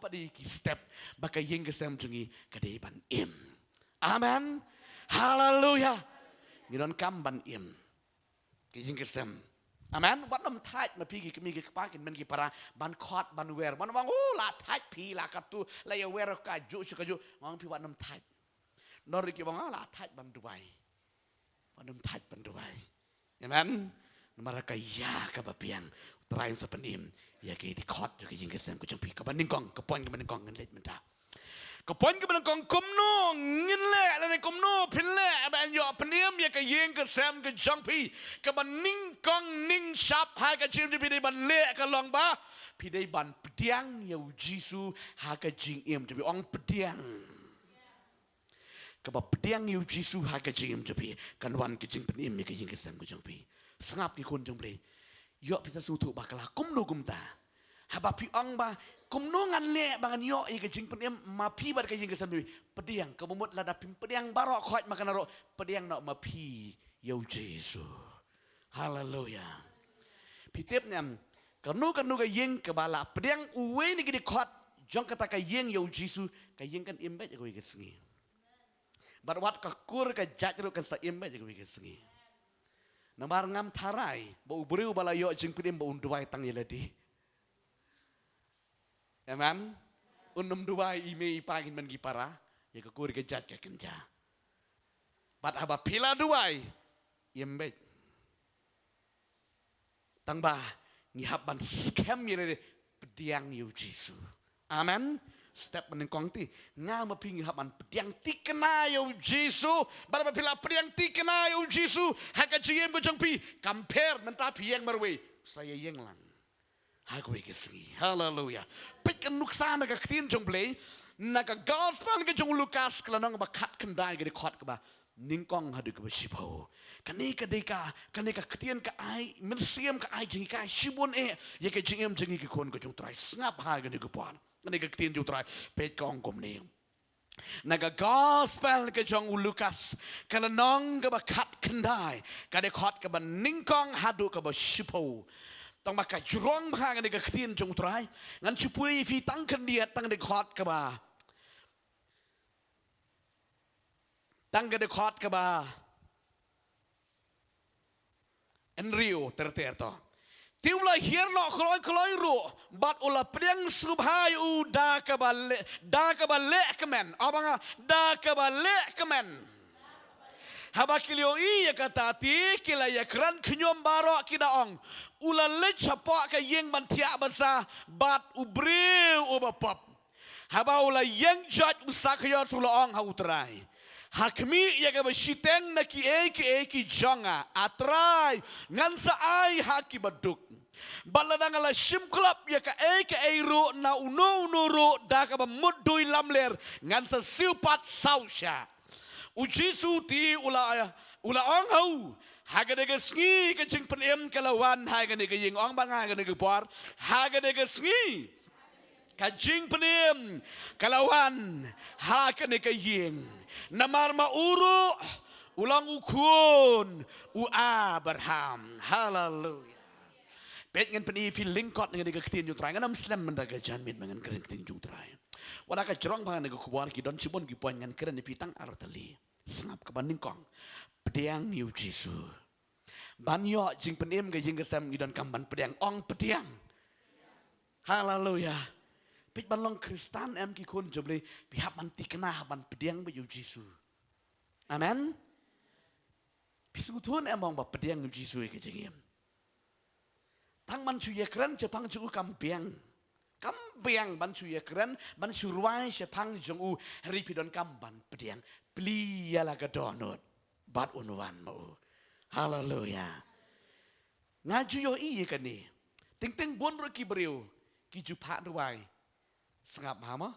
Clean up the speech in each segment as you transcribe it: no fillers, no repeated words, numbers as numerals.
apa di step bakai yang kesem jungi kadai ban im. Amen. Haleluya. Ngiron kam ban im. Ki yang kesem. Amen. Wat nam tight ma pi ki mi ki pakin men ki para ban khot ban wer ban wang la tight pi la katu la ya wer ka ju su ka ju wang pi wat nam tight. Nor ki wang la tight ban dubai. Ban nam tight ban dubai. Amen. Maraka ya ka bapiang try sa panim ya ke di khot ju ki jing kesem ku champi ka ban ningkong ka point ka ban ningkong ngan let menta ka point ka ban ningkong komno ngin le la ne komno pin le ban yo panim ya ka yeng kesem ka champi ka ban ningkong ning shap ha ka chim ju bi ban le ka long ba pi dai ban pdiang yo jisu ha ka jing em ju bi ong pdiang ka ba pdiang yo jisu ha ka jing em ju bi kan wan ki jing panim ya ka yeng kesem ku champi sengap ki kun jong ple yo pita sutu bakala kumno kumta haba pi ong ba kumno ngan le bangan yo i ke jing penem ma pi bar ke jing ke sambi pediang ke momot lada pim pediang barok khot makan ro pediang no ma pi yo jesu haleluya pitep nyam kanu ke yeng ke bala pediang uwe ni ke khot jong kata ke yeng yo jesu ke yeng kan imbe ke ke sengi bar wat ka kur ke jajru kan sa imbe ke ke sengi Namar ngam tarai, bau beriu bala yo jing pidim bau unduai tang yeladi. Amen. Unum duai ime ipagin man gipara, ya kekur kejat ke kenja. Bat haba pila duai, yembet. Tang bah ngihap ban scam yeladi pediang yu Jesu. Amen. Step menengkong ti ngam pingi haban pediang ti kena yo Jesu bara pila pediang ti kena yo Jesu haka jiem go jangpi compare menta pieng marwe saya yeng lang hagwe kesengi haleluya pikan nuksan naga ktin jong play naga gospel ke jong Lukas klanong ba khat kendai ge khot ka ba ningkong hadu ke sipo kanika deka kanika ktin ka ai mensiam ka ai jing ka sibon ye ke jingem jingi ke kon go jong trai ngap ha ge ke pon Naga ketin ju try pet kong kom ni. Naga gospel ke jong Lukas kala nong ke ba kat kendai kade khot ke ba ningkong hadu ke ba shipo. Tang ba ka jurong ba naga ketin jong try ngan chupui fi tang ken dia tang de khot ke ba. Tang ke de khot ke ba. Enrio ter to. Tiula hirno koloi ro bat ula priang subhai u da kabale kemen abanga da kabale kemen habakilio iya kata ti kila ya kran knyom baro kidaong ula le chapa ka yeng bantia basa bat ubriu ubapap haba ula yeng jat usakya sulaong hautrai Hakmi ya ka shiteng na ki jonga atrai ngansa ai haki baduk baladang ala simklap ya ka ro na uno ro da ka ba mudui lamler ngansa siupat sausya uji suti ula ong hau haga de sngi ka jing penem kalawan haga de yeng ong banga haga de por haga de sngi ka jing penem kalawan haga de yeng Namar mauru ulang ukun u Abraham haleluya pet ngan peni feeling kot ngan ga ketin jung trai ngan am slam mendaga janmin ngan keren ketin jung trai wala ka jrong bangan ga kuwan ki don sibon ki poin ngan keren pitang artali sangap ka banding kong pediang yu Jesu banyo jing penem ga jing gesam idon kamban pediang ong pediang haleluya Pik balong Kristan em ki kun jomle pihak manti kena ban pediang ba yu Jesu. Amen. Pisu tun em bang ba pediang yu Jesu ke jengem. Tang man chu ye kran je pang chu kampiang. Kampiang ban chu ye kran ban chu ruai je pang jong u ri pidon kam ban pediang. Pli ya la ga donot bat unwan mo. Haleluya. Ngaju yo i kan ni. Ting ting bon ro ki breu ki ju pha ruai. Sengap hama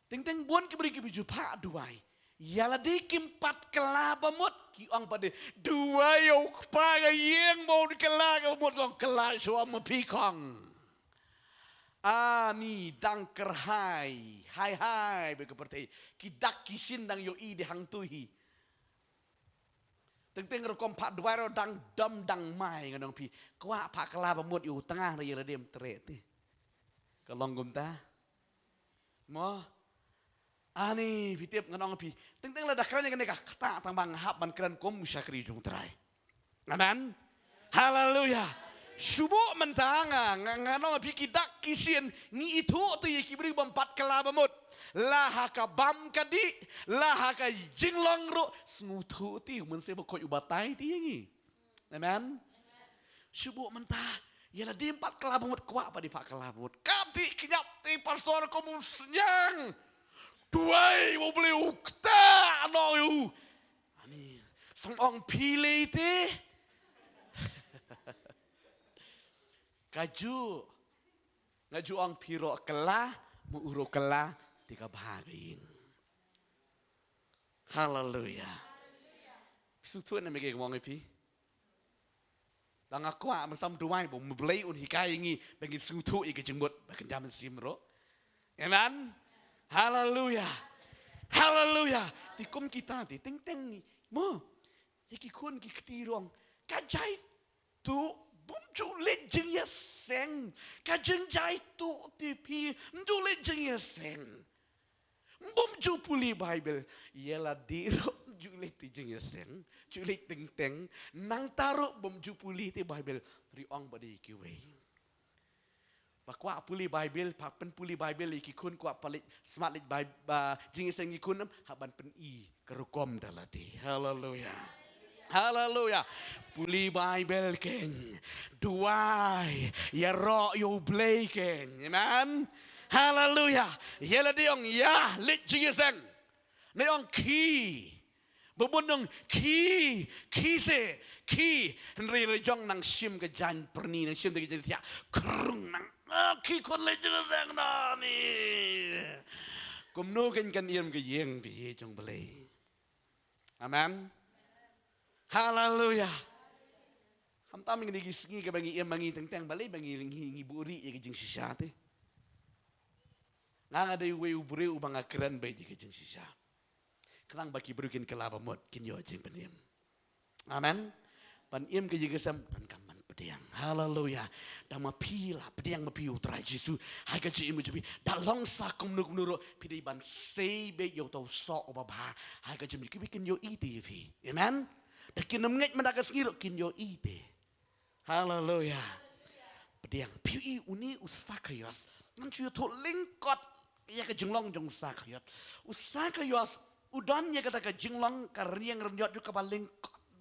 ting buan ki beri ki biju pak duai yala di kimpat kelaba mut ki ong pada dua yo pa ga yeng mo kelaba mut kong kelak suam pikong ani dang kerhai hai bekeperti ki dak kisin dang yo i di hang tuhi ting ro kom pak duai ro dang dam dang mai nganong pi kwa pak kelaba mut yo tengah re yala dem tret ni kalong gum ta Mo, ani pitip nganong pi. Teng la dakran yang kena kata tang bang hab ban kran kom musyakri jung trai. Amen. Haleluya. Subo mentanga nganong pi kidak kisien ni itu tu ki beri bompat kala bamut. Lah ka bam kadi, lah ka jinglong ro snutu ti mun se bokoi ubatai ti ngi. Amen. Subo mentah. Ialah di 4 kelabut kuat pada 4 kelabut. Kati kenyap ti pastor komus nyang. Duai mau beli ukta no yu. Ani sang ong pilih ti. Ngaju ong piro kelah, mu uro kelah 3 baring. Haleluya. Sutuan na mege ngomong pi. Tang aku bersama duai bom membeli hikai ini bagi sutu ike jembut bagi zaman simro. Amen. Haleluya. Haleluya. Tikum kita ti teng ni. Mo. Iki kun ki ketirong. Kajai tu bom ju lejeng ya seng. Kajeng jai tu ti pi ndu lejeng ya seng. Bom ju puli Bible. Ialah diro julit ti jeng ya seng. Julit teng nang taruh bom ju puli ti Bible. Ri ong badi kiwe. Bakwa puli Bible, pak pen puli Bible iki kun kwa palit smart lit Bible jeng ya seng ikun haban pen i kerukom daladi. Haleluya. Haleluya. Puli Bible ken. Duai ya ro yo blay ken. Amen. Haleluya. Yela diong ya lit jingiseng. Neong ki. Bebundong ki se ki. Henry lejong nang sim ke jan perni nang sim ke jadi tiak kerung nang ki kon lit jingiseng na ni. Kumno kan iem ke yeng bi jong belai. Amen. Haleluya. Ham tam ngi gisngi ke bangi iem bangi teng balai bangi lingi buri ye ke jing sisate. Nang ada iwe ubure ubang akran bayi di kejeng sisa. Kerang baki berukin kelaba mot kin yo jeng peniem. Amen. Pan iem kejeng kesam dan kaman pedang. Haleluya. Dama pila pedang mapi utrai Jesu. Hai kaji imu jepi. Dalong sakum nuk nuro pidai ban sebe yo tau so obaba. Hai kaji mi kibikin yo ide vi. Amen. Dakin nemnget mendakas ngiro kin yo ide. Haleluya. Pedang piu uni usakayos. Nanti yo to lingkot. Ya ke jenglong jong sakayot. Usakayot udan ya kata ke jenglong kariang renyot juga paling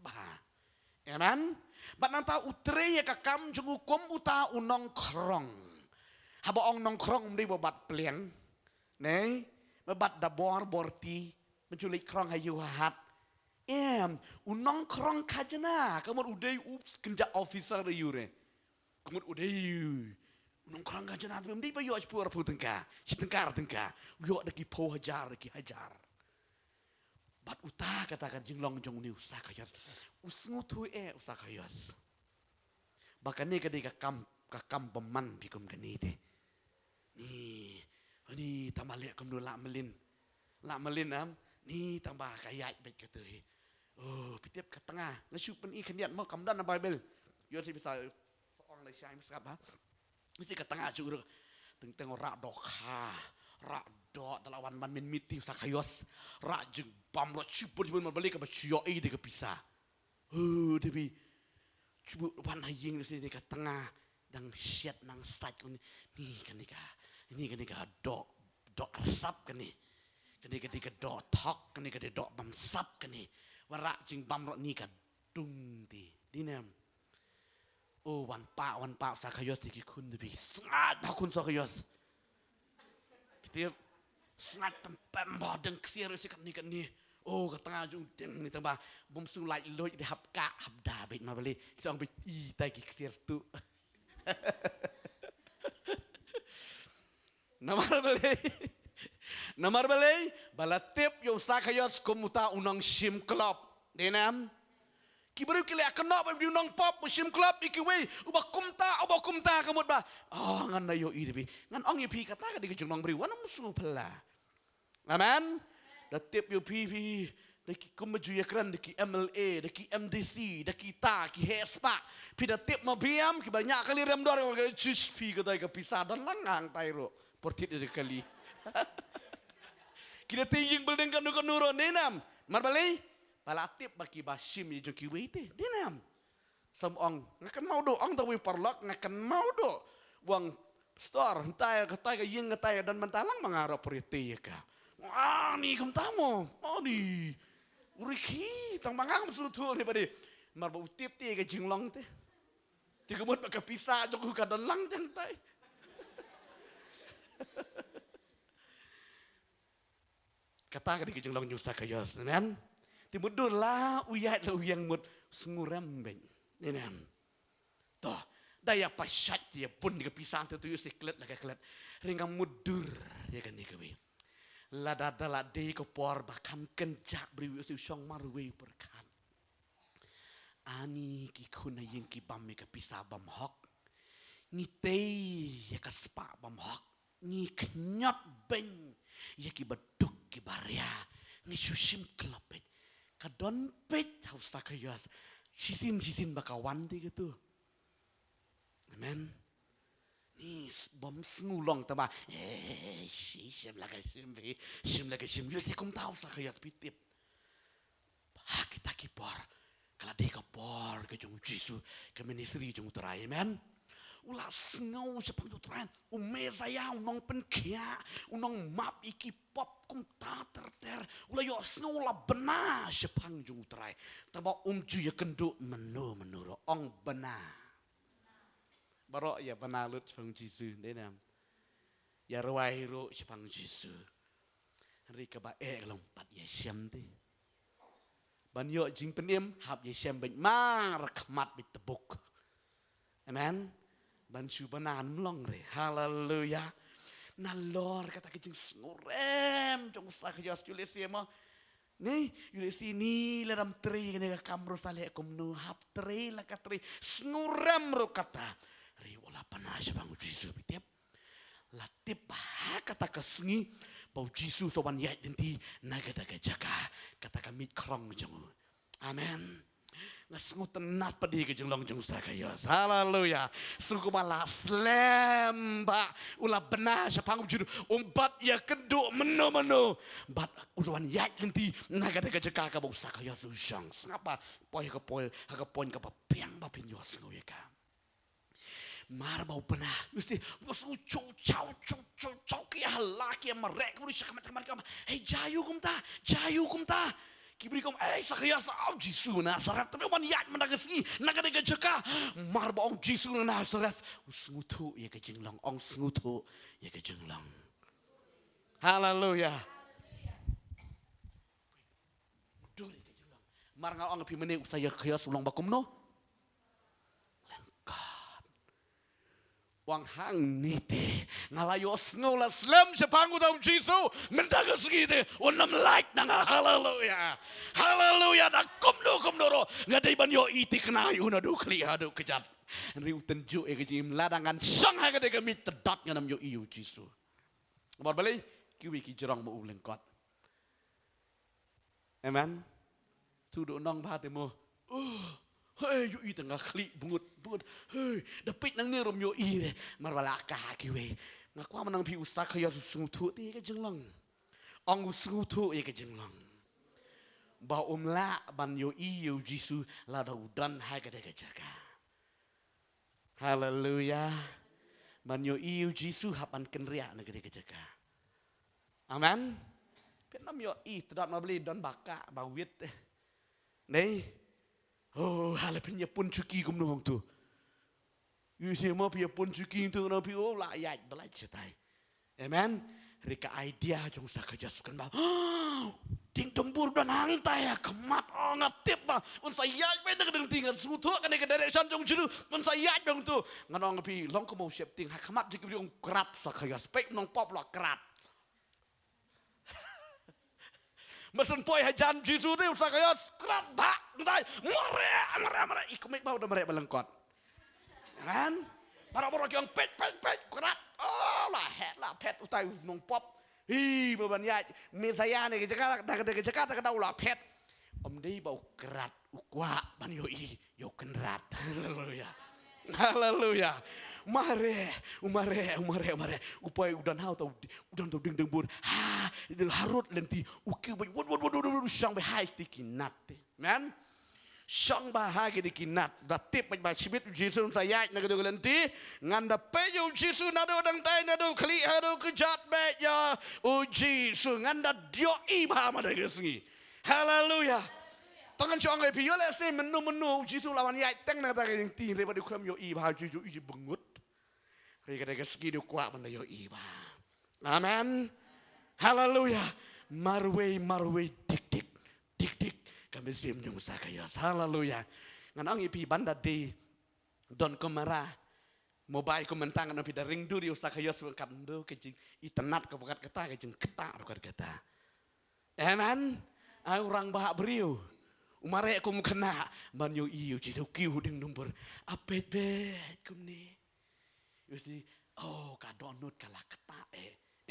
bah. Amen. Bat nang ta utre ya ke kam jong ukum uta unong krong. Haba ong nong krong mri babat pleng. Ne, babat dabor borti menculik krong hayu hat. Unong krong kajana. Kamu udah kenja officer yure. Kamu udah nung kerang gajan hati mesti bayu aspur pu tengka, si tengkar, yo deki po hajar, bat utah katakan jinglong jong ni usah kayat, usngu tu usah kayat, bahkan ni kadai kakam peman bikum kini te, ni tambah lek kum lak melin ni tambah kayak baik kata, oh pitip ke tengah, ngasupen ikan diat mau kamdan apa Bible, yo si bisa orang Malaysia misal apa. Mesti ke tengah juga teng rak dokha rak dok dalawan man min miti sakayos rak jeng bam rak ciput pun balik ke cio de ke pisah tapi cuba wan haying di sini ke tengah dang siat nang sat ni kan ni ka dok sap kan ni ka dok tok kan ni ka dok bam sap kan ni warak jeng bam rak ni ka dung ti dinam. Oh wan pak sakayos iki kun debi sangat bakun sakayos. Kita sangat pempem bodeng ksir sikat ni. Oh ke tengah jung deng ni tambah bom sulai loj di hapka habda bet ma beli. Kita ang bet i tai ki ksir tu. Namar beli balatip yo sakayos komuta unang sim club. Denam kibaru kile akanok ba diunong pop musim club ikiwe ubah kumta kamut ba ngan na yo ide ngan ong ipi kata ka di junong bri wana musu pala amen datip yo pi daki kumaju yakran daki MLA daki MDC daki ta ki hespa pi datip mabiam ki banyak kali rem dor ka jus pi ka pisah dan langang tairo portit de kali Kita tinggi beldeng kan nurun denam. Marbali palatip bagi basim ye jong kiwi te denam. Samong ngakan mau do ong tawi parlok ngakan mau do wang store entai katai ka yeng katai dan mentalang mangaro priti ka. Ni kum tamo. Ni uriki tang mangang sutu ni badi. Marba utip ti ka jinglong te. Ti kemut baka pisa jong ka dalang jang tai. Kata ka di jinglong nyusa ka yos nan. Ti mudur la uyat la uyang mut sengurem ben. Nenam. Toh daya pasyat dia pun di kepisang tu yus iklet la ka klet. Ringang mudur ya kan ni kawi. La dadala de ko por bakam kenjak beri yus syong marwe berkan. Ani ki kuna yeng ki bam me ka pisa bam hok. Ni tei ya ka spa bam hok. Ni knyot ben ya ki baduk ki barya. Ni susim klapet. Kadon pet haus tak yas. Sisin bakawan di gitu. Amen. Ni bom ngulong tama. Sim lagi sim. Yusi kum tahu sa kaya pitip. Kita kipor. Kalau dia kipor ke jung Jisu ke ministry jung terai, amen. Ulah sengau sepang tu terai. Umezaya unong penkia, unong map iki pop kum ta ter. Ulah yo sengau ulah benar sepang jung terai. Terbawa ju ya kenduk menuru ong benar. Barok ya benar lut sepang Jisu denam. Ya ruai ro sepang Jisu. Hari keba lompat ya siam te. Banyo jing peniem hab ye siam ben mar khmat bit tebuk. Amen. Bansu banan long re. Haleluya. Nalor kata kejing ngurem jong sak jos julesi mo. Ni julesi ni ledam tri ne kamro sale komno hab tri la katri ngurem ro kata. Ri wala panas bang Jisu bitip. Latip kata kesengi bau Jisu soban yat denti naga-daga jaga kata kami krong jeng. Amen. Ngasengu tenat pedi ke jenglong jeng sakaya. Haleluya. Sungguh malah slemba ulah benar sepangum juru umbat ya keduk menu bat uluan yat denti naga-daga jaga ka bau sakaya susang. Sengapa poy ka poin ka piang ba pinyo sengu ya ka. Mar bau benar, mesti wasu cau kia halaki yang merek uri sakamat kamu. Hey jayu kum ta, kibri kum sakaya sao Jisu Nazaret tapi wan yat menagasi naga jeka mar bau Jisu Nazaret usngutu ya kejenglang ong sngutu ya kejenglang. Haleluya. Betul ya kejenglang. Mar ngau ong pi meni usaya kaya sulang bakum no. Wang hang niti ngalayos ngulas lem sepangu tahu Jisu mendaga segite unam like nanga haleluya dak kumno ngadai banyo iti kenayu na du kli hadu kejat riu tenju e kejim ladangan sang ha kade kami tedat nganam yo iu Jisu bar bali kiwi ki jerong mo uleng kot amen sudu nong batemo hey, yo i tengah klik bungut. Hey, dapit nang ni rom yo i re. Marwala ka kiwe. Ngakwa manang pi usak kaya sungutu ti ka jenglang. Ong sungutu ye ka jenglang. Ba umla ban yo i yo Jisu la da udan ha ka de ka jaga. Haleluya. Ban yo i yo Jisu hapan kenria na ka de ka jaga. Amen. Penam yo i tedat mabeli don baka bawit. Nei oh, halapnya pun cuki kum nong tu. Yusi mau pia pun cuki tu nong pia lah ayat belajar tai. Amen. Rika idea jong sakaja sukan ba. Ting tempur dan hang tai kemat ngatip ba. Un sayat pe dengan tinggal sutu kan ke direction jong juru. Un sayat jong tu. Nganong pi long ko mau siap ting kemat jik biong kerat sakaja spek nong pop lah kerat. Mesin poi hajan Jisu tu sakaya kerat bak ntai mere ikumit bau dah mere belengkot kan para yang pet kerat oh lah pet utai nong pop hi beban ya mesaya ni jeka tak ulah pet om dei bau kerat ukwa ban yo kerat haleluya umare. Upaya udan hau tau ding bur. Itu harut lenti uki wad sang bahai tikinat. Man. Sang bahagi dikinat. Datip baik sibit Yesus saya nak tu lenti. Nganda peju Yesus nado dang tay nado kli hado kejat baik ya. Yesus nganda dio iba mada gesengi. Haleluya. Tangan cong lepi yo lese menu Yesus lawan ya teng nada yang ti daripada kelam yo iba Yesus iji bengut. Kaya gesengi do kuat manda yo iba. Amen. Haleluya. Marwe dik. Kami sim nyung sakayos. Haleluya. Nganang ipi banda di don kemara. Mobile komentangan api da ring duri sakayos kando kecing itenat kebukat keta kecing keta bukat keta. Amen. Orang bahak beriu. Umare aku mukena banyo iyo cisu kiu ding numpur. Apet bet kumni. You see, kadonut kala keta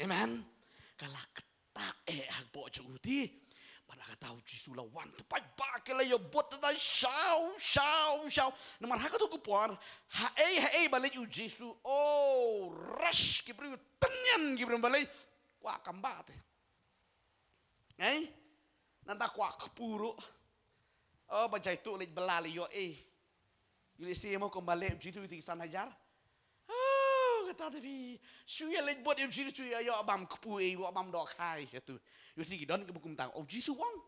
Amen. Kala keta agbo cuti. Pada kata Yesus lawan tepat bakal yo bot tadi show. Nomor hak tu kupuar. Hae balik Yesus. Rush kibru tenyan kibru balik. Wah kambat. Nanta kuak kepuru. Baca itu lej belali yo Yulisi mau kembali Yesus di sana hajar. Kata tapi suya lej bot Yesus suya yo abam kepu abam dok hai itu. Yulisi kidon ke bukum tang. Yesus wang.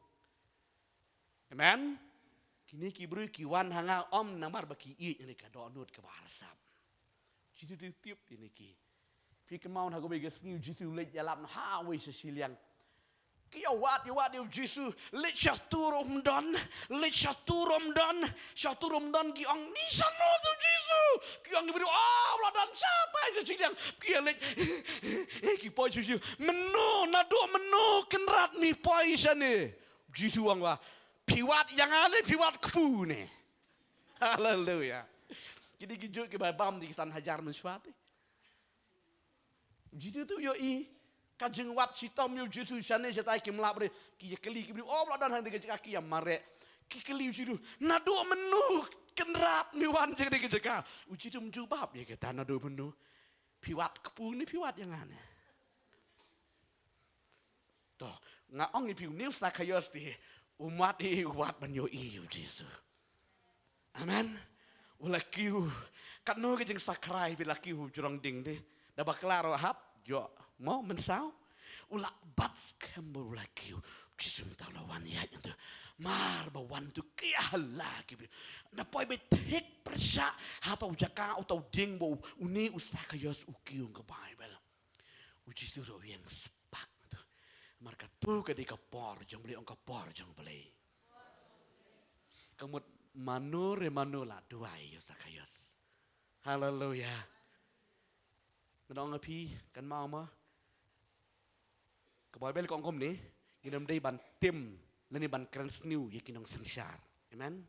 Amen. Kini kibru kiwan hanga namar baki ini ka donut ke barsam. Yesus tiup ini ki. Pi kemau hago beges ni Yesus lej jalan hawe sesiliang. Kia wat Yesus lej syaturum don ki ang ni sano tu Yesus. Ki ang kibru dan siapa sesiliang. Kia lej ki poi Yesus menu kenrat mi poi sane. Yesus wang wa piwat yang ale piwat kepu ne. Haleluya. Jadi kijut ke babam di kisan hajar mensuati. Yesus tu yo kajeng wat sitam yo Yesus sane setai ki mlabre ki keli ki dan hande ke kaki yang mare ki keli Yesus nado menu kenrat mi wan je de ke uji tum jubab ya kita nado menu piwat kepu ni piwat yang ane. Toh ngaong ni piu news sakayos ti umat umat banyo Yesus. Amen. Ulakiu kanu ke jeng sakrai bilakiu jurang ding de da baklaro hap jo mau mensau ulak bat kembur ulakiu Yesus minta lawan ya itu mar bawan tu kia lagi na poi betek persa hapa ujaka atau ding bo uni ustakayos ukiu ke Bible. Uji suruh yang sepak tu marka tu ke di kapor jang beli ong kapor jang beli. Kamut manula duai ustakayos. Haleluya. Ngedong api kan mau mah. Ke Bible kong kom ni ginam day ban tim lani ban krans new yakinong sangsar. Amen.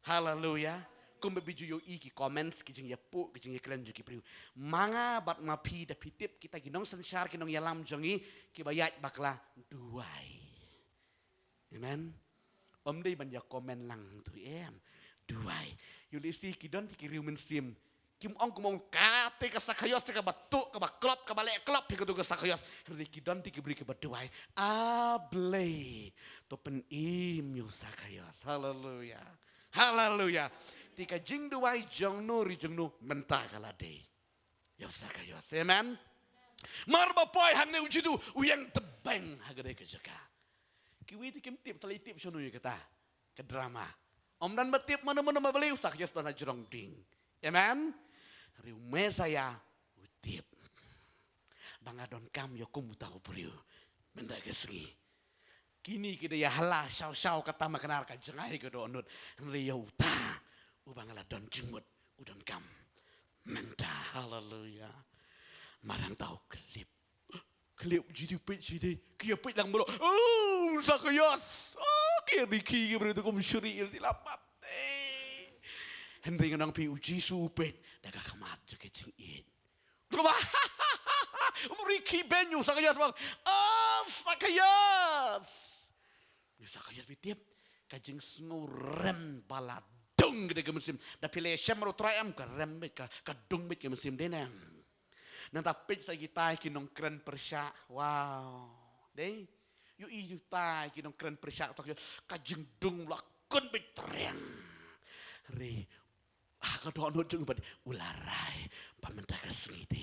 Haleluya. Kung bebiju yo ki comments kijing ya pu kijing ya klan juki priu. Manga bat mapi da pitip kita ginong sangsar kinong yalam jongi ki bayat bakla duai. Amen. Om day ban ya komen lang tu duai. Yulisi kidon tikiriu mensim. Kim ong kumong kate ke sakayos ke batuk ke baklop ke balik klop ke tu ke sakayos riki don ti kibri ke baduai ablay to pen im sakayos. Haleluya tika jing duai jong no mentah kalade yo sakayos. Amen. Marba poi hangne ujitu uyang tebeng hagade ke jaka kiwi ti kim tip tali tip sono ye kata ke drama om dan betip mana mabeli sakayos tanah jerong ding. Amen. Riume saya utip. Bangadon kam yo kumutaw priu. Benda kesegi. Kini kita ya halah saw kata makanar ka jengai ke donut. Riyo uta. Ubangala don jenggut udon kam. Menta haleluya. Marang tau klip jadi pit jadi. Kia pit lang bro. Sakayos. Kia biki kia bro itu kum syuri silapat. Henry nganang pi uji supet daga kamat ke jing it. Riki benyu sakayas bang. Sakayas. Sakayas bitip kajing snurem balad dung gede ke musim dah pilih syam ro trayam ke rem ke dung ke musim denam nan tapit sa gitai kinong kren persya wow deh yu i yu tai kinong kren persya tok ka jeng dung lakon betrem re ka do jeng bad ularai pamenda ka sngiti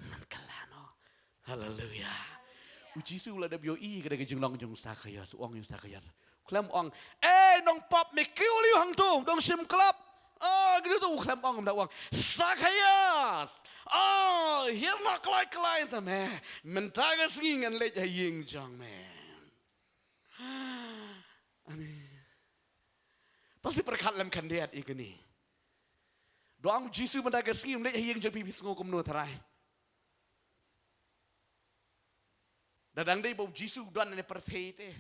nan kalano haleluya uji su la da bio i gede ke jeng long jeng sa kaya suong yu sa kaya Klem ong, nong pop me kiu liu hang tu, dong sim club. Gitu tu klem ong mda ong. Sakayas. Hier nak kelai tu me. Mentaga singan lej haying jang me. Amin. Tasi perkat lem kandiat ikani. Doang Jisu mentaga singin lej haying jang pipis ngokum no terai. Dadang dei bau Jisu doan ne perthei te.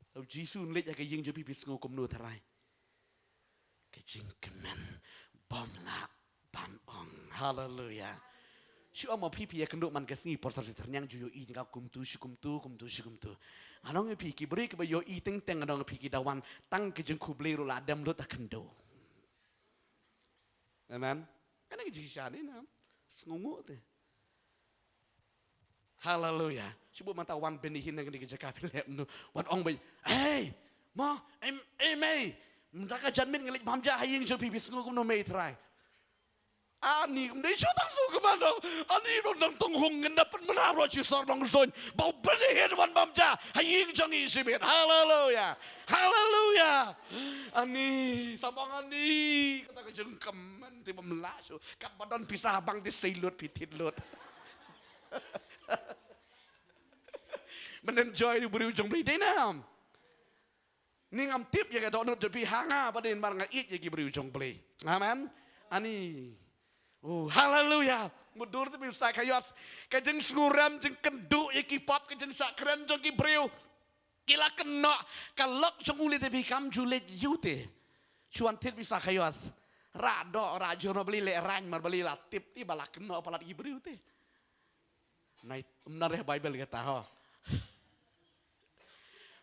Sau Jisu nlet ke ying jepi bis ngokom no tarai. Ke jing kemen bom la bam ong. Haleluya. Syu amo pipi ya kenduk man kesni porsar ternyang juyo i tinggal kumtu. Anong pi ki beri ke yo i teng anong pi ki dawan tang ke jeng kublero la adam lot akendo. Amen. Kana ke jisane na. Sngungu te. Haleluya. Cuba mata wan benihin dengan dikejar pilih nu. Wan ong bay. Hey, ma, mei. Mendaka janmin ngelik mamja haying jepi bis ngum no mei try. Ani mdei chutang su kemana? Ani nang tonghong ngendapan menaro cisor nang zon. Bau benihin wan mamja haying jangi sibit. Haleluya. Haleluya. Ani sabang ani kata kejengkem tiba melasu. Kapadan pisah bang di seilut pitit lut. Menenjoy di beri ujung beli denam. Ni ngam tip ya kata onut jadi hanga pada yang barang it ya beri ujung beli. Amen. Ani. Haleluya. Mudur tu bisa kayos. Kajeng nguram jeng kenduk ya kipap kajeng sakren jeng kibriu. Kila kena kalok jeng ulit tapi kam julet yute. Cuan tip bisa kayos. Rado rajo beli lerang mar beli lah tip ti balak kena palat kibriu te. Nah, benar ya Bible kata ho.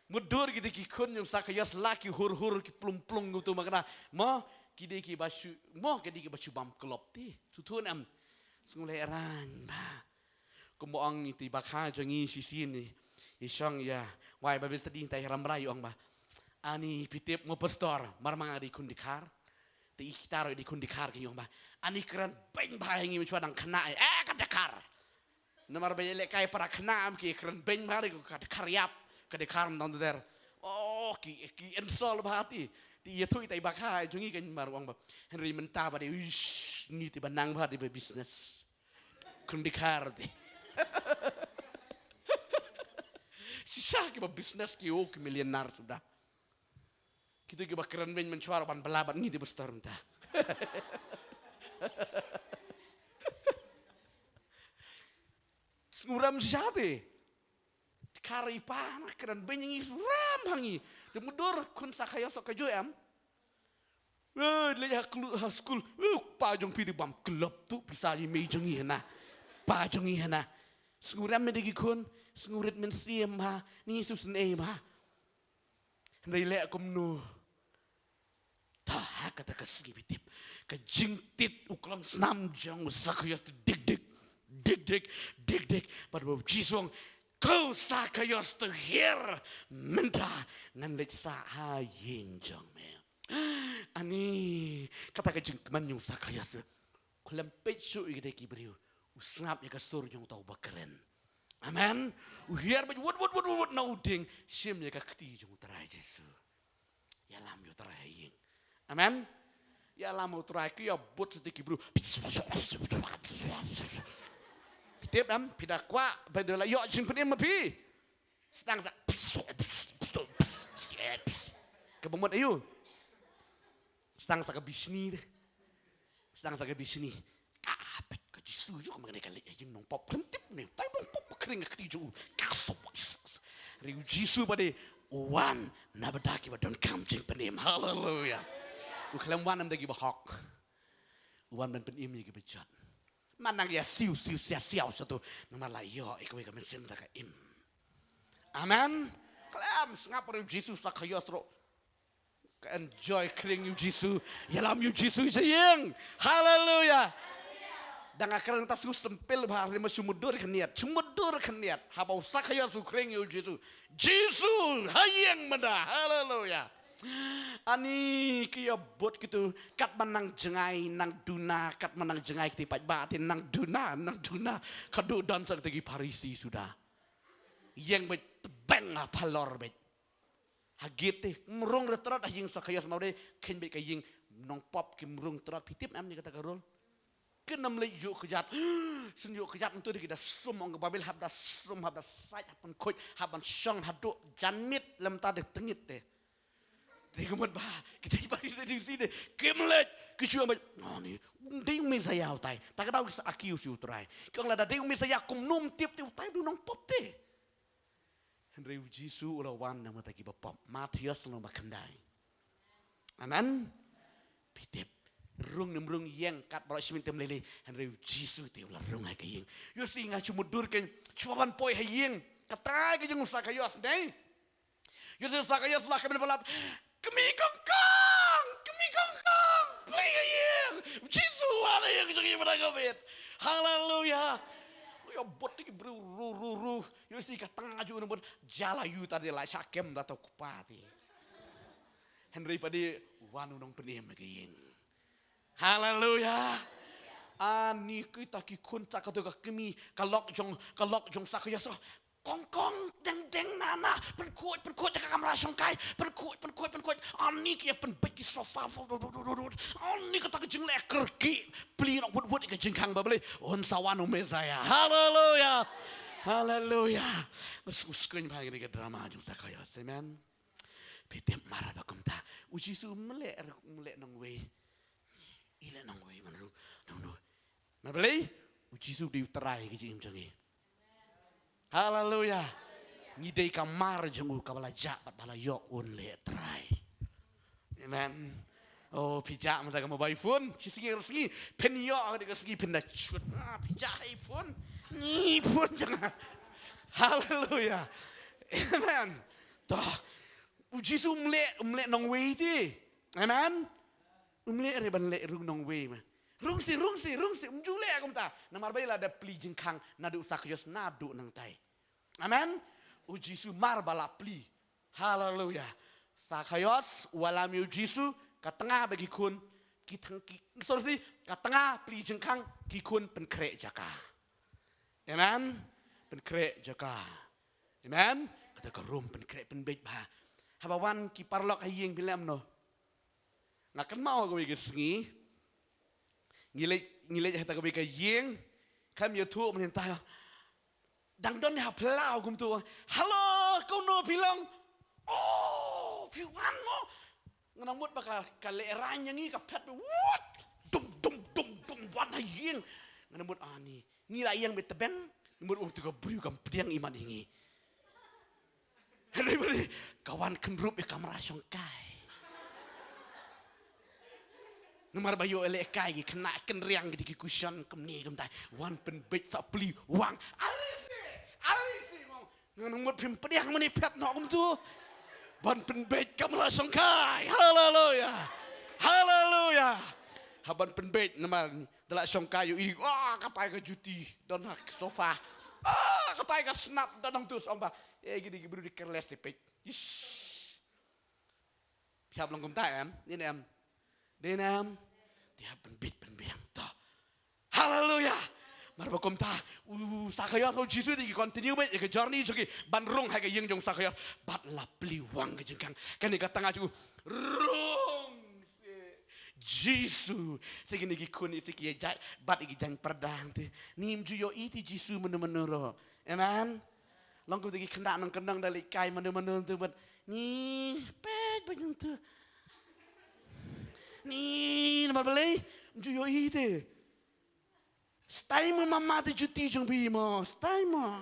Mudur gitu kikun yang sakayas laki hur ki plung gitu makna mo kide ki basu bam kelop ti tutun am sungulai ran ba kumboang iti bakha jangi sisini isang ya wai babes tadi tai ramrai ong ba ani pitip mo pastor marmang di kundikar ti kitaro di kundikar ki ong ba ani keren beng bahangi mencuadang kena kadakar nomor bayar kai para kena am ki keren beng bahari ko kadakar yap kadakar down there ki ensol bahati ti itu itai bakha jungi kan marwang ba Henry menta ba de ni ti banang ba di business kundikar ti sisa ki ba business ki ki milioner sudah kita ki ba keren ben mencuar ban belaban ni di besar menta nguram sate kari panah keren benyengi ram hangi demudur kun sakaya sokajo am leja school pajong pidi bam club tu bisa ji mejengi na pajongi na nguram medegi kun ngurit men siem ha ni sus ne ma ndai komnu ta kata kasibitip ka jingtit uklam snam jang sakaya dik pada jisong kau sakayos tu hier menda ngandet sa haying jang me ani kata ka jingman yung sakayas kulam pechu ide ki beriu usngap ya kasur yung tau bakeren amen uhiar ba wud nauding sim ya ka kti yung tarai jesu ya lam yo tarai haying amen ya lam yo tarai ki ya bot sediki beriu Tip am pidak kwa badala yo jing penim mapi sedang sak kebomot ayu sedang sak bisni kapet ka jisu yo mengenai kali jing nong pop tip ne tai nong pop kering ka tiju kasop riu jisu bade wan na badaki ba don kam jing penim haleluya uklam wan am dagi bahok wan ben penim ni ke bejat manang ya siu satu nama layo ikaw mensin taka im amen kelam ngapar Jesus sakayos ro enjoy kering yu Jisu. Yalam yu Jisu sayang. Haleluya. Dan akhirnya kita sempil bahari mesyumudur keniat. Cumudur keniat. Habau sakaya su kering yu Jisu. Jisu hayang menda. Haleluya. Ani kia bot gitu. Kat menang jengai nang duna. Kat menang jengai ketipat batin nang duna. Kadu dan tegi Parisi sudah. Yang bet tebeng palor bet. Hagite murung retrat aying sakaya semaude ken bet kaying nong pop kim murung terat pitip am ni kata karul. Kenam le juk kejat. Sen juk kejat untuk kita sum ong babil habda sum habda sai hapan koi haban syong haduk janmit lem tade tengit teh. Tengok bah kita Parisi di sini kemlet kecua bah oh ni ding mi saya utai tak tahu akiu si utrai. Kau lada ding mi saya kum num tip utai du nong pop teh. Henry Jisu ulawan nama tagi bapap Matius lomba kendai. Amen. Pitip rung nemrung yang kat barak simentem lele Henry Jisu te ulah rung ai kayeng. Yo singa cumudur ken cuaban poi hayeng kata ke jeng sakayos nei. Yo sakayos lah kami balat kami kongkong play hayeng. Jisu ada yang jadi pada kabet. Haleluya. Ya bot ni ru. Yo si ka tengah ju nombor jala yu tadi la sakem datau kupati. Henry padi wanu nong penem kayeng. Haleluya. Ani kita ki kunta ka kami kalok jong sakaya so kongkong deng nana perkut dekat kamera songkai perkut ani ki pen beki sofa ani kata ke jeng leker ki pli nok wut ke jengkang babele on sawanu mesaya haleluya ngesuskeun bagi ke drama jong sakaya amen pitem marah bakum ta uji su melek nang we ile nang we manu no mabele uji su di terai ke jeng jengi. Haleluya. Ngidei kamar jengu kabala jabat bala yok un le try. Amen. Oh pijak mata kamu bai phone, sigi penyo de sigi pindah cut. Pijak iPhone. Ni phone jangan. Haleluya. Amen. Toh uji su umle nong wei ti. Amen. Umle re ban le rung nong wei mah. Rung si umjule akum ta. Namar bai la da pli jengkang nadu sakyos nadu nang tai. Amen. Uji su mar bala pli. Haleluya. Sakayos walam yu Jisu katengah bagi kun kitang sorry katengah pli jengkang kikun penkrek jaka. Amen. Penkrek jaka. Amen. Kata kerum penkrek penbeit bah. Habawan ki parlok hayeng bilam no. Ngakan mau ko sengi. Ngilej hata ko yeng kam YouTube menentah. Dang don ha plau kum tu. Halo, kau no bilang. Oh, piwan mo. Nganamut bakal kaleran yang ni kapet. What? Dum wat hayeng. Nganamut ani. Ni la yang betebeng. Nganamut um tu beriu kam pediang iman ini. Hari kawan kenrup ya kamera songkai. Nomor bayu elek kai kena kenriang di kusion kemni kemtai. Wan pen bet tak peli wang. Alisi mau nganumut pim pediang menipet nok tu. Ban penbet kamera songkai. Haleluya. Haban penbet nama delak songkai yu wah kapai ke juti dan sofa. Kapai ke snap dan tu somba. Gini baru dikerles tipik. Siap langkum taem. Ini am. Denam. Dia penbet yang ta. Haleluya. Marbakom ta sakaya ro Jisu di continue bet ke journey joki banrung ha ke yeng jong sakaya bat lapli wang ke jengkang kan ke tengah ju rung Jisu segini ki kun itu ki jai bat ki jang perdang te nim ju yo iti Jisu menu-menu amen long ku ki kena nang kendang dari kai menu-menu tu bet ni pet bajung tu ni nama belai ju yo iti Stay mo mama ti juti jong bi mo. Stay mo.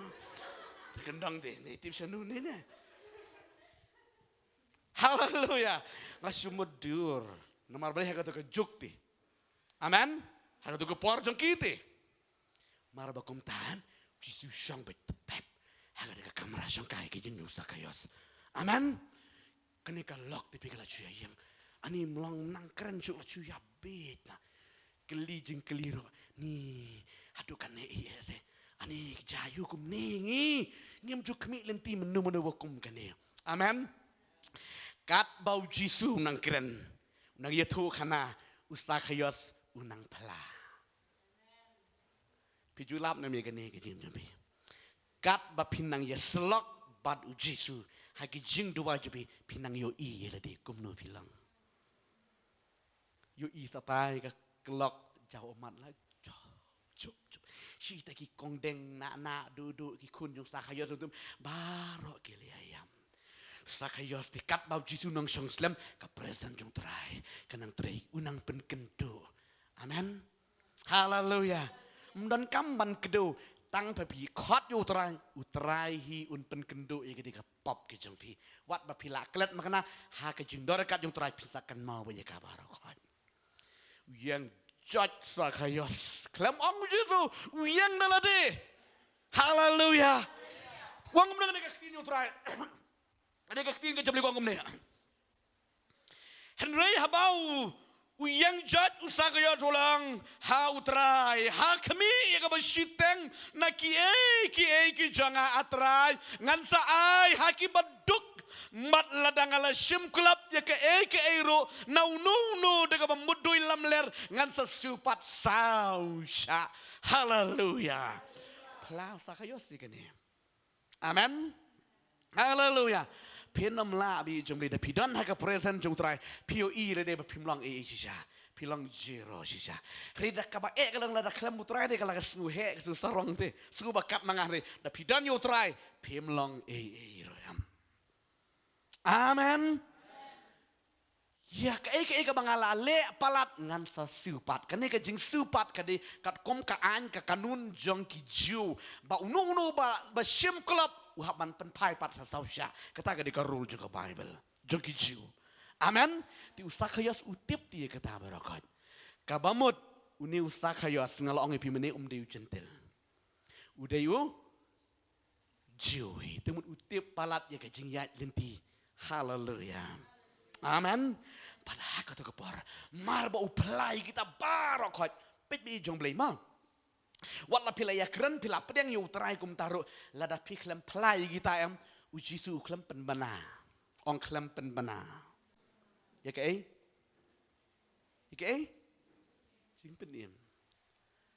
Terkendang deh. Native sanu ni. Haleluya. Ngasumudur. Nomor balik haga tu ke jukti. Amen. Haga tu ke por jong kiti. Marabakum tahan. Jisu syang betepep. Haga tu ke kamera syang kai ke jeng nusa kayos. Amen. Kenika lok tipi kala cuya yang. Ani melong nang keren cuk la cuya bet na. Keli jeng keliro ni adukan ne iya se. Ani jayu kum nengi ngim juk kemi lenti menu wakum kane. Amen. Kat bau Jisu nang keren. Nang yetu kana usakayos unang pala. Pijulap na mi kane ke jim jampi. Kat ba pinang ya selok bad u Jisu hagi jing dua jampi pinang yo i yelade kumno bilang. Yo i satai ka kelok jauh mat lah. Cuk. Si taki kongdeng nak duduk ki kun yung sakayos untuk barok kili ayam. Sakayos tikat bau Jisu nang song slam ka present yung try kanang tray unang penkendo. Amen. Haleluya. Dan kamban kedo tang papi khot yu utrai hi un penkendo e gede ka pop ke jong fi. Wat ba pila klet makana ha ka jing dorakat yung try pisakan mau ba ka barok. Yang judge sakayos klem ong jitu yang nalade. Haleluya. Wang mna ka kini yung try. Ada kaktin ke jabli ko ngomne. Henry habau uyang jat usagaya tulang ha utrai ha kami ya ka basiteng na ki janga atrai ngansa ai ha ki baduk mat ladang ala sim club ya ka ro no de ka mudui lamler ngansa supat sausha. Haleluya. Plau sakayos ikane. Amen. Haleluya. Penam la bi jumli da pidon ha ka present jung try POE le de pimlang shisha pilang zero shisha rida ka ba kalang la da klam try de kala su he su sarong te su bakat nangah re da pidon you try pimlang ro yam. Amen. Ya ka bangala le palat ngan sa supat kane ka jing supat kade kat kom ka an ka kanun jong ki ju ba unu ba sim club uhaban pen pai pat sa sausya kata ka di ka rule jong Bible jong ki ju. Amen. Ti usakayas utip ti kata barakat ka bamut uni usakayas ngalong pi mene deyu centel udayu ju temut utip palat ya ka jing ya lenti. Haleluya. Amen. Padahal kata kepar marba uplai kita barokot pit bi jong blai ma. Wala pila ya keren pila pedang yu terai kum taruh lada pi klem plai kita em uji su klem penbana. Ong klem penbana. Ya ke? Sing penim.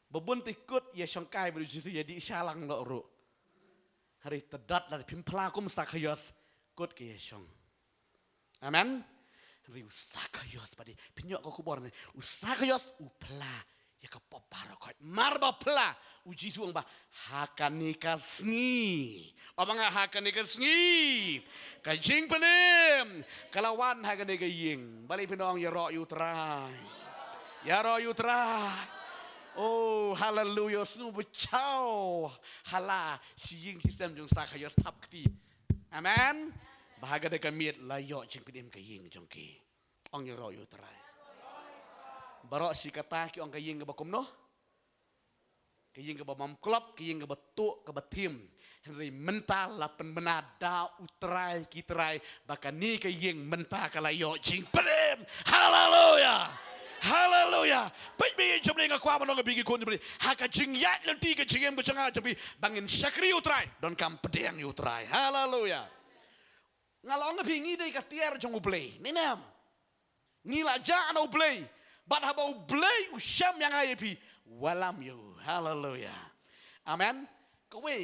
Babun tikut ya sangkai beruji su jadi syalang lo ru. Hari tedat lada pim pelakum sakayos kut ke ya syang. Amen. Ri usakayos padi pinyok ko kubor ni usakayos upla ya ka poparokot marba pla uji suang ba hakanika sngi obang hakanika sngi ka jing penim kalawan hakanika ying bali pinong ya ro yu trai oh haleluya snu bachau hala si ying sistem jong sakayos tap kti. Amen. Bahaga de kamiet layo jing pidim ka ying jongki ong yoro yu trai barok si kata ki ong ka ying ka bakum no ka ying ka bamam klub ka ying ka batu ka batim henry mental la pen menada utrai ki trai bakani ka ying menta ka layo jing pidim. Haleluya. Haleluya. Baik jomle nga kwa manong bigi kon bri haka jing yat lenti ka jingem ka janga tapi bangin sakri utrai don kam pedeng utrai. Haleluya. Ngalong pingi dei katiar jong ublay. Ninam. Ngila ja ana ublay. Bat haba ublay usyam yang ayepi walam yo. Haleluya. Amen. Kowe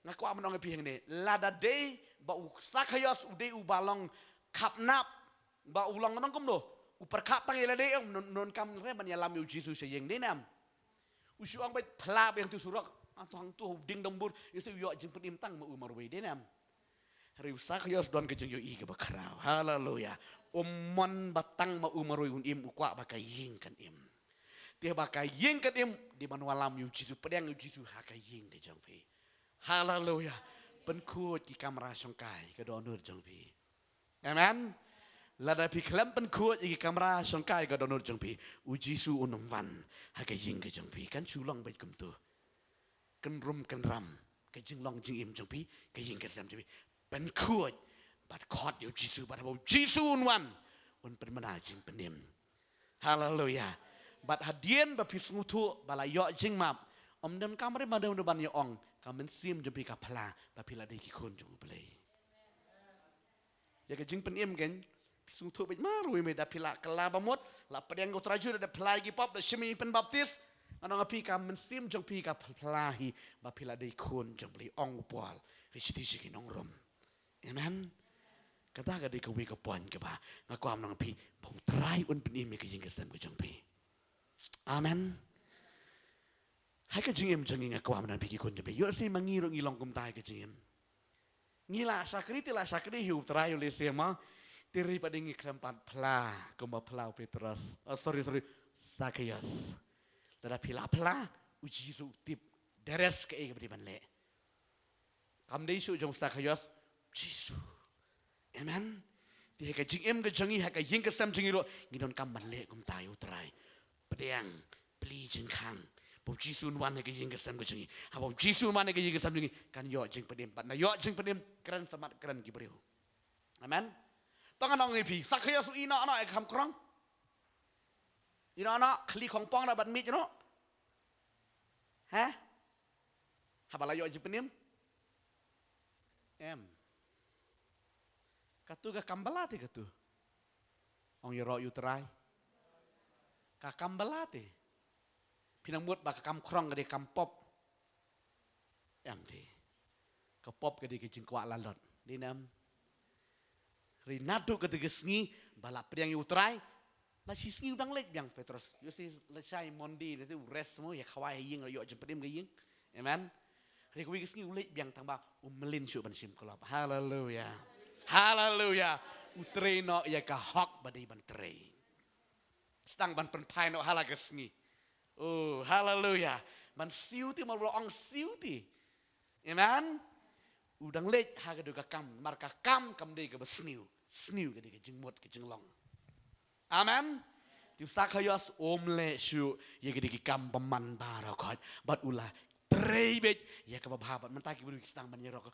ngaku amanong pi hang lada dei ba sakayos ude ubalong kapnap ba ulang nong kumdo. Uperkap tang ila dei non kam re ban yalam yo Jesus yeng ninam. Usyang bet plab yang tu surak atang tu ding dambur yesu yo jing pedim tang ma umar we ninam. Riusakayos don kejeng yo iga bakarau. Haleluya. Umman batang ma umaroi im ukwa bakai ying kan im. Dia bakai ying kan im di manualam yu Jisu pedang yu Jisu hakai ying de jong fi. Haleluya. Penkut ki kamera songkai ke donur jong fi. Amen. Lada pi klem penkut ki kamera songkai ke donur jong fi. U Jisu unum van hakai ying ke jong fi kan sulong baik kum tu. Kan ram ke jing long jing im jong fi ke ying ke sam jong fi. Ben kuat, but God you Jisu, but about Jisu one un permana jing penim. Haleluya. Bat hadien bapis ngutu balayo jing map. Dan kamare madam depan ya ong. Kamen sim jumpi kapala bapila dei kikun jung belai. Jaga jing penim kan. Pisung tu bej maru ime dapila kelabamut. La pedang go traju da pelagi pop da shimi pen baptis. Anong api kamen sim jumpi kapalahi bapila dei kun jung belai ong upal. Richti sikin ong rom. Amen. Kata ka dei kawi ka puan ka ba. Ngaku am nang api. Bau try un penim ke jing kesem ko jumpi. Amen. Hai ka jingim janging aku am nang pigi kun jumpi. Yo si mangiro ngilong kum tai ka jingim. Ngila sakri tila sakri hiu try ule sema. Tiri pada ngi kelempat pela kuma pelau Petrus. Sorry Zacchaeus. Tada pila pela uji su tip deres ke ege beri banle. Kam dei su jong Zacchaeus Jisu. Amen. Ti ka jingim ke jangi ha ka ying ke sam jangi ro ngidon kam banle kum tai utrai. Pedang peli jing kang. Bo Jisu wan ke ying ke sam ke jangi. Ha bo Jisu wan ke ying ke sam jangi kan yo jing pedem pat na yo jing pedem keren samat keren ki beriu. Amen. Tangan orang ini, Zacchaeus ina anak ekam kerang, ina anak kli kongpong dapat mit you know, hah? Habalayo aja penim, katu ke kambalate katu, orang yoro yuterai, ke kambalate, pinang buat bak kam kerang ke kam pop, ke pop ke jingkuak lalot, di nam. Rinadu ketika sengi balap pedang utrai, masih sengi udang lek yang Petrus. Yusi lesai mondi nanti rest semua ya kawai ying ayo jempetim ke ying, amen. Rikuwi sengi ulek yang tambah melin syuk bansim kelap. Haleluya, haleluya. Utrai no ya kahok badai banterai. Stang ban penpai no halak sengi. Oh haleluya. Man siuti malu ong siuti, amen. Udang lek haga doga kam, marka kam dei ke besniu. Sniu ke dei ke jengmot ke jenglong. Amen. Ti Zacchaeus omle syu ye ke dei ke kam peman barakot. Bat ulah treibet ya ke bahabat mentaki buru stang ban yerok.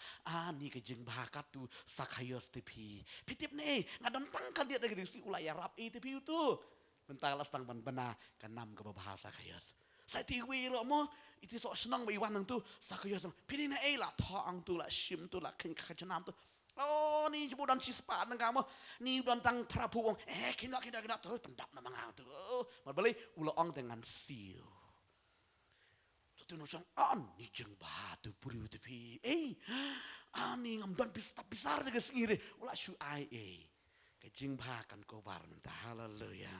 Ni ke jeng bahakat tu Zacchaeus tepi. Pitip ne ngadon tangkan dia dari si ulah ya rap tepi itu. Mentala stang ban bena kanam ke bahabat Zacchaeus. Saya tiwi mo itu sok senang bagi wanang tu Zacchaeus pilih na lah taang tu lah sim tu lah kajenam tu. Oh ni jemput dan si sepat nang kamu ni dan tang Prabu wong kena tu pendap na mga tu. Marbali ulaong dengan siu. Tu no siyang ni jeng batu puriu tepi. Ani ngamdan pisar dengan singire ula syu ai kajing bahakan kobar mentah. Haleluya.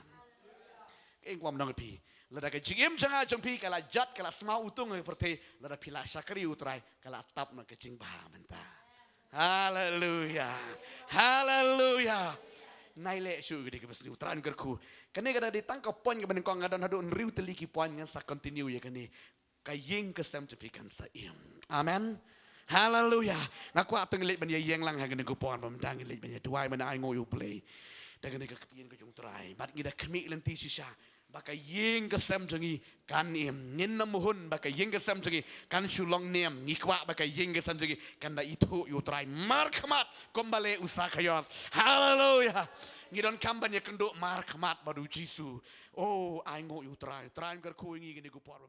Kain kwam nang pi. Lada ka jingim janga jengpi kala jat kala semau utung seperti lada pila sakri utrai kala tap na kecing baha mentah. Haleluya. Haleluya. Naile syu gede ke besni utran gerku. Kene kada ditangkap poin ke benengkong ngadan hadu riu teliki poin yang sa continue ya kene. Kaying kesem cepikan sa im. Amen. Haleluya. Ngaku atong ngilit ban yang lang ha kene ku poin pamdang ngilit ban duai mana ai ngoyu play. Dagan ke ketien ke jung trai. Bat ngida kemi lenti sisa. Baka ying kesem jengi kan im ngin namuhun baka ying kesem jengi kan sulong nem ngikwa baka ying kesem jengi kan da itu utrai markmat kombale Zacchaeus. Haleluya. Ngidon kamban ya kenduk markmat badu Jisu. Oh ai ngo utrai trai gerku ngi gini ku por